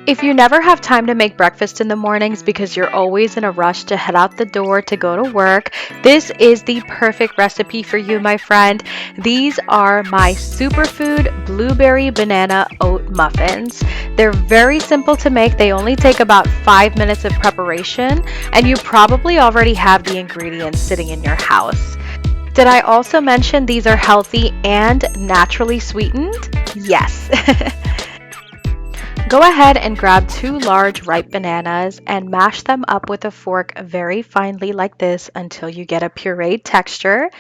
If you never have time to make breakfast in the mornings because you're always in a rush to head out the door to go to work, this is the perfect recipe for you, my friend. These are my superfood blueberry banana oat muffins. They're very simple to make. They only take about 5 minutes of preparation, and you probably already have the ingredients sitting in your house. Did I also mention these are healthy and naturally sweetened? Yes. Go ahead and grab 2 large ripe bananas and mash them up with a fork very finely like this until you get a pureed texture.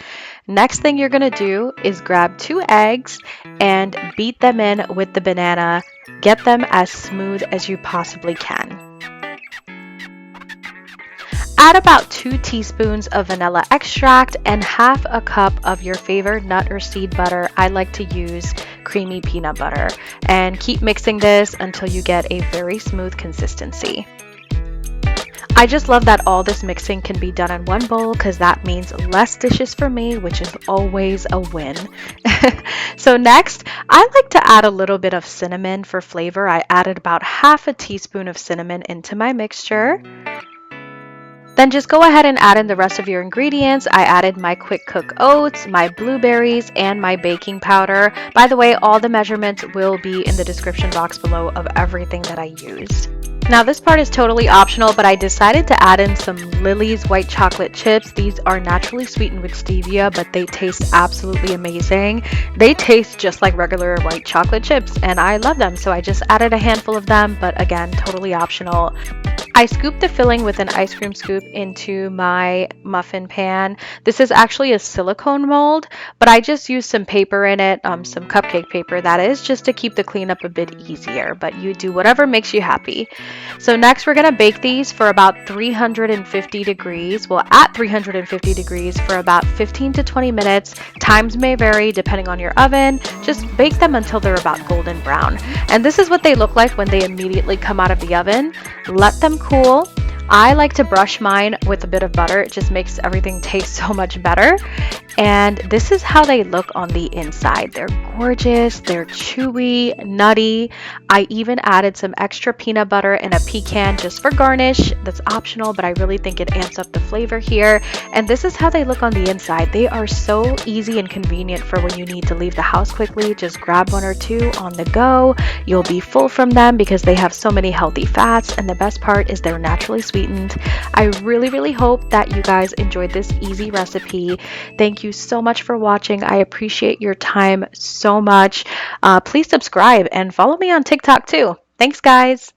Next thing you're going to do is grab 2 eggs and beat them in with the banana. Get them as smooth as you possibly can. Add about 2 teaspoons of vanilla extract and half a cup of your favorite nut or seed butter. I like to use creamy peanut butter, and keep mixing this until you get a very smooth consistency. I just love that all this mixing can be done in one bowl because that means less dishes for me, which is always a win. So next, I like to add a little bit of cinnamon for flavor. I added about half a teaspoon of cinnamon into my mixture. Then just go ahead and add in the rest of your ingredients. I added my quick cook oats, my blueberries, and my baking powder. By the way, all the measurements will be in the description box below of everything that I used. Now this part is totally optional, but I decided to add in some Lily's white chocolate chips. These are naturally sweetened with stevia, but they taste absolutely amazing. They taste just like regular white chocolate chips, and I love them, so I just added a handful of them, but again, totally optional. I scooped the filling with an ice cream scoop into my muffin pan. This is actually a silicone mold, but I just used some paper in it, some cupcake paper that is, just to keep the cleanup a bit easier, but you do whatever makes you happy. So next we're going to bake these for about 350 degrees. Well, at 350 degrees for about 15 to 20 minutes. Times may vary depending on your oven. Just bake them until they're about golden brown. And this is what they look like when they immediately come out of the oven. Let them cool. I like to brush mine with a bit of butter. It just makes everything taste so much better. And this is how they look on the inside. They're gorgeous, they're chewy, nutty. I even added some extra peanut butter and a pecan just for garnish. That's optional, but I really think it amps up the flavor here. And this is how they look on the inside. They are so easy and convenient for when you need to leave the house quickly. Just grab 1 or 2 on the go. You'll be full from them because they have so many healthy fats, and the best part is they're naturally sweetened. I really hope that you guys enjoyed this easy recipe. Thank you so much for watching. I appreciate your time so much. Please subscribe and follow me on TikTok too. Thanks, guys.